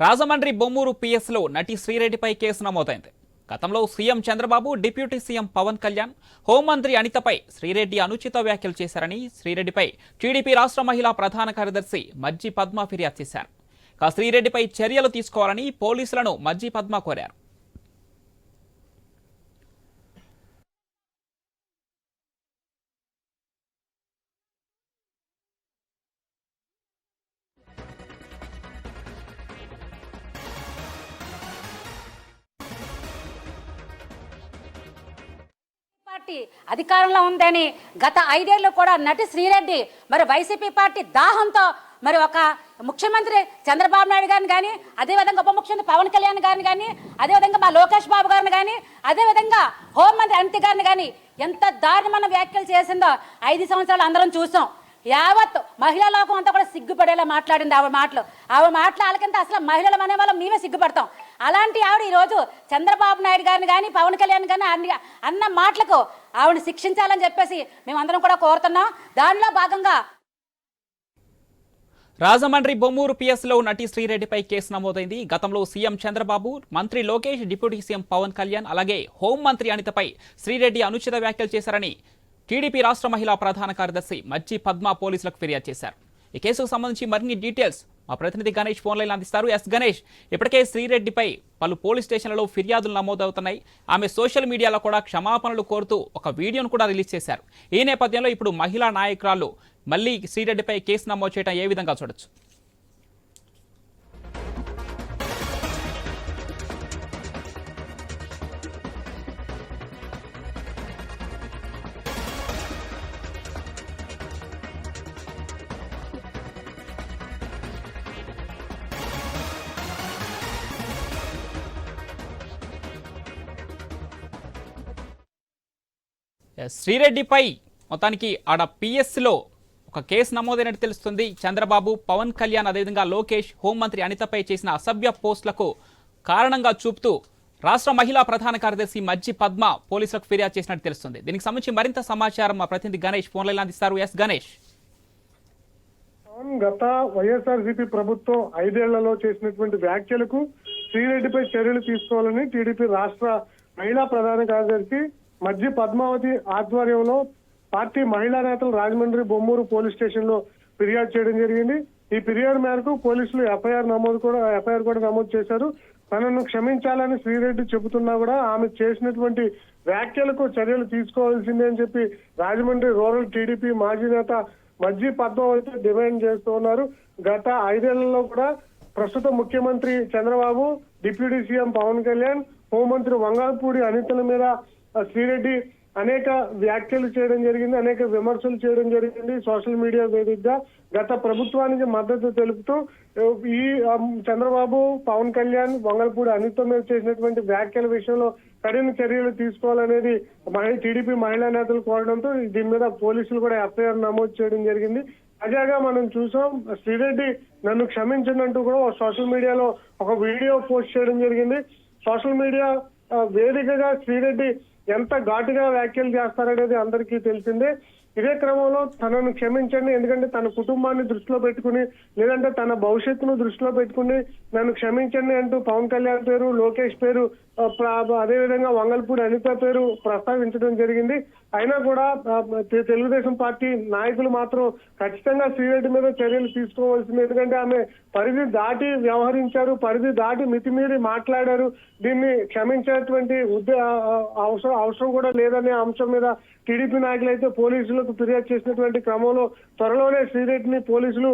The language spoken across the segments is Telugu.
రాజమండ్రి బొమ్మూరు పిఎస్లో నటి శ్రీరెడ్డిపై కేసు నమోదైంది. గతంలో CM Chandrababu, deputy CM Pawan Kalyan, హోంమంత్రి అనితపై శ్రీరెడ్డి అనుచిత వ్యాఖ్యలు చేశారని శ్రీరెడ్డిపై టీడీపీ రాష్ట్ర మహిళా ప్రధాన కార్యదర్శి మజ్జి పద్మ ఫిర్యాదు చేశారు. శ్రీరెడ్డిపై చర్యలు తీసుకోవాలని పోలీసులను మజ్జి పద్మ కోరారు. అధికారంలో ఉందని గత 5 ఏళ్లు కూడా నటి శ్రీరెడ్డి మరి వైసీపీ పార్టీ దాహంతో మరి ఒక ముఖ్యమంత్రి చంద్రబాబు నాయుడు గారిని కానీ, అదేవిధంగా ఉప ముఖ్యమంత్రి పవన్ కళ్యాణ్ గారిని కానీ, అదేవిధంగా మా లోకేష్ బాబు గారిని కానీ, అదేవిధంగా హోంమంత్రి అనిత గారిని కానీ ఎంత దారుణమైన వ్యాఖ్యలు చేసిందో 5 సంవత్సరాలు అందరం చూసాం. యావత్ మహిళా లోకం అంతా కూడా సిగ్గుపడేలా మాట్లాడింది ఆవిడ మాటలు. ఆవిడ మాటలకంటే అసలు మహిళలు అనే వాళ్ళం మేమే సిగ్గుపడతాం. అలాంటి ఆవిడ ఈరోజు చంద్రబాబు నాయుడు గారిని కానీ, పవన్ కళ్యాణ్ కానీ అన్న మాటలకు ఆవిడని శిక్షించాలని చెప్పేసి మేమందరం కూడా కోరుతున్నాం. దానిలో భాగంగా రాజమండ్రి బొమ్మూరు పిఎస్లో నటి శ్రీరెడ్డిపై కేసు నమోదైంది. గతంలో సీఎం చంద్రబాబు, మంత్రి లోకేష్, డిప్యూటీ సీఎం పవన్ కళ్యాణ్, అలాగే హోంమంత్రి అనితపై శ్రీరెడ్డి అనుచిత వ్యాఖ్యలు చేశారని టీడీపీ రాష్ట్ర మహిళా ప్రధాన కార్యదర్శి మజ్జి పద్మ పోలీసులకు ఫిర్యాదు చేశారు. ఈ కేసుకు సంబంధించి మరిన్ని డీటెయిల్స్ మా ప్రతినిధి గణేష్ ఫోన్ లైన్ అందిస్తారు. గణేష్, ఇప్పటికే శ్రీరెడ్డిపై పలు పోలీస్ స్టేషన్లలో ఫిర్యాదులు నమోదవుతున్నాయి. ఆమె సోషల్ మీడియాలో కూడా క్షమాపణలు కోరుతూ ఒక వీడియోను కూడా రిలీజ్ చేశారు. ఈ నేపథ్యంలో ఇప్పుడు మహిళా నాయకురాలు మళ్ళీ శ్రీరెడ్డిపై కేసు నమోదు చేయడం ఏ విధంగా చూడొచ్చు? శ్రీరెడ్డిపై మొత్తానికి ఆడ పిఎస్లో ఒక కేసు నమోదైనట్టు తెలుస్తుంది. చంద్రబాబు, పవన్ కళ్యాణ్, అదేవిధంగా లోకేష్, హోంమంత్రి అనితపై చేసిన అసభ్య పోస్టులకు కారణంగా చూపుతూ రాష్ట్ర మహిళా ప్రధాన కార్యదర్శి మజ్జి పద్మ పోలీసులకు ఫిర్యాదు చేసినట్టు తెలుస్తుంది. దీనికి సంబంధించి మరింత సమాచారం మా ప్రతినిధి గణేష్ ఫోన్ లైన్ అందిస్తారు. గణేష్, గత వైఎస్ఆర్సీపీ ప్రభుత్వం 5 ఏళ్లలో చేసినటువంటి వ్యాఖ్యలకు శ్రీరెడ్డిపై చర్యలు తీసుకోవాలని టీడీపీ రాష్ట్ర మహిళా ప్రధాన కార్యదర్శి మజ్జి పద్మావతి ఆధ్వర్యంలో పార్టీ మహిళా నేతలు రాజమండ్రి బొమ్మూరు పోలీస్ స్టేషన్ లో ఫిర్యాదు చేయడం జరిగింది. ఈ ఫిర్యాదు మేరకు పోలీసులు ఎఫ్ఐఆర్ కూడా నమోదు చేశారు. తనను క్షమించాలని శ్రీరెడ్డి చెబుతున్నా కూడా ఆమె చేసినటువంటి వ్యాఖ్యలకు చర్యలు తీసుకోవాల్సిందే అని చెప్పి రాజమండ్రి రూరల్ టీడీపీ మాజీ నేత మజ్జి పద్మావతి డిమాండ్ చేస్తూ ఉన్నారు. గత 5 ఏళ్లలో కూడా ప్రస్తుత ముఖ్యమంత్రి చంద్రబాబు, డిప్యూటీ సీఎం పవన్ కళ్యాణ్, హోంమంత్రి వంగలపూడి అనితల మీద శ్రీరెడ్డి అనేక వ్యాఖ్యలు చేయడం జరిగింది, అనేక విమర్శలు చేయడం జరిగింది. సోషల్ మీడియా వేదికగా గత ప్రభుత్వానికి మద్దతు తెలుపుతూ ఈ చంద్రబాబు, పవన్ కళ్యాణ్, వంగలపూడి అనిత మీద చేసినటువంటి వ్యాఖ్యల విషయంలో కఠిన చర్యలు తీసుకోవాలనేది టీడీపీ మహిళా నేతలు కోరడంతో దీని మీద పోలీసులు కూడా ఎఫ్ఐఆర్ నమోదు చేయడం జరిగింది. తాజాగా మనం చూసాం, శ్రీరెడ్డి నన్ను క్షమించినట్టు కూడా సోషల్ మీడియాలో ఒక వీడియో పోస్ట్ చేయడం జరిగింది. సోషల్ మీడియా వేదికగా శ్రీరెడ్డి ఎంత ఘాటుగా వ్యాఖ్యలు చేస్తారనేది అందరికీ తెలిసిందే. ఇదే క్రమంలో తనను క్షమించండి, ఎందుకంటే తన కుటుంబాన్ని దృష్టిలో పెట్టుకుని, లేదంటే తన భవిష్యత్తును దృష్టిలో పెట్టుకుని నన్ను క్షమించండి అంటూ పవన్ కళ్యాణ్ పేరు, లోకేష్ పేరు, అదేవిధంగా వంగలపూడి అనిత పేరు ప్రస్తావించడం జరిగింది. అయినా కూడా తెలుగుదేశం పార్టీ నాయకులు మాత్రం ఖచ్చితంగా శ్రీరెడ్డి మీద చర్యలు తీసుకోవాల్సింది. ఎందుకంటే ఆమె పరిధి దాటి వ్యవహరించారు, పరిధి దాటి మితిమీరి మాట్లాడారు. దీన్ని క్షమించేటువంటి అవసరం కూడా లేదనే అంశం మీద టీడీపీ నాయకులు అయితే పోలీసులకు ఫిర్యాదు చేసినటువంటి క్రమంలో త్వరలోనే శ్రీరెడ్డిని పోలీసులు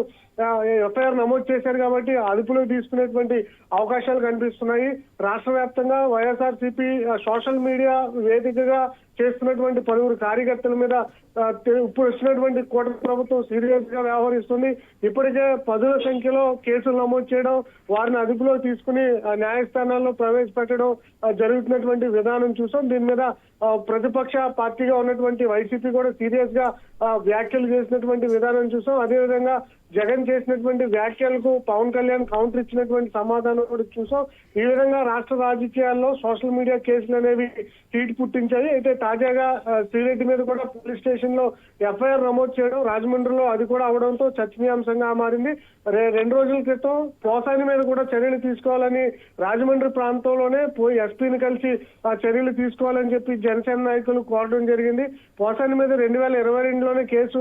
ఎఫ్ఐఆర్ నమోదు చేశారు కాబట్టి అదుపులో తీసుకునేటువంటి అవకాశాలు కనిపిస్తున్నాయి. రాష్ట్ర వ్యాప్తంగా వైఎస్ఆర్సీపీ సోషల్ మీడియా వేదికగా చేస్తున్నటువంటి పలువురు కార్యకర్తల మీద ఇప్పుడు వచ్చినటువంటి కూటమి ప్రభుత్వం సీరియస్ గా వ్యవహరిస్తుంది. ఇప్పటికే 10ల సంఖ్యలో కేసులు నమోదు చేయడం, వారిని అదుపులో తీసుకుని న్యాయస్థానాల్లో ప్రవేశపెట్టడం జరుగుతున్నటువంటి విధానం చూసాం. దీని మీద ప్రతిపక్ష పార్టీగా ఉన్నటువంటి వైసీపీ కూడా సీరియస్ గా వ్యాఖ్యలు చేసినటువంటి విధానం చూసాం. అదేవిధంగా జగన్ చేసినటువంటి వ్యాఖ్యలకు పవన్ కళ్యాణ్ కౌంటర్ ఇచ్చినటువంటి సమాధానం కూడా చూసాం. ఈ విధంగా రాష్ట్ర రాజకీయాల్లో సోషల్ మీడియా కేసులు అనేవి హీట్ పుట్టించాయి. అయితే తాజాగా శ్రీరెడ్డి మీద కూడా పోలీస్ స్టేషన్ లో ఎఫ్ఐఆర్ నమోదు చేయడం, రాజమండ్రిలో అది కూడా అవడంతో చర్చనీయాంశంగా మారింది. 2 రోజుల క్రితం పోసాని మీద కూడా చర్యలు తీసుకోవాలని రాజమండ్రి ప్రాంతంలోనే పోయి ఎస్పీని కలిసి ఆ చర్యలు తీసుకోవాలని చెప్పి జనసేన నాయకులు కోరడం జరిగింది. పోసాని మీద 2022లోనే కేసు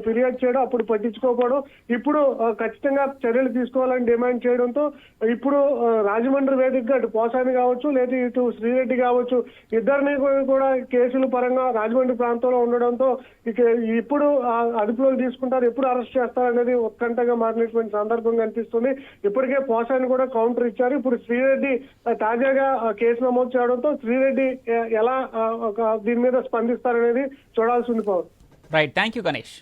ఫిర్యాదు చేయడం, అప్పుడు పట్టించుకోకపోవడం, ఇప్పుడు ఖచ్చితంగా చర్యలు తీసుకోవాలని డిమాండ్ చేయడంతో ఇప్పుడు రాజమండ్రి వేదికగా అటు పోసాని కావచ్చు లేదా ఇటు శ్రీరెడ్డి కావచ్చు ఇద్దరిని కూడా కేసుల పరంగా రాజమండ్రి ప్రాంతంలో ఉండడంతో ఇక ఇప్పుడు అదుపులోకి తీసుకుంటారు, ఎప్పుడు అరెస్ట్ చేస్తారు అనేది ఉత్కంఠగా మారినటువంటి సందర్భం కనిపిస్తుంది. ఇప్పటికే పోసాని కూడా కౌంటర్ ఇచ్చారు. ఇప్పుడు శ్రీరెడ్డి తాజాగా కేసు నమోదు చేయడంతో శ్రీరెడ్డి ఎలా దీని మీద స్పందిస్తారనేది చూడాల్సి ఉంది. Pawan right, thank you Ganesh.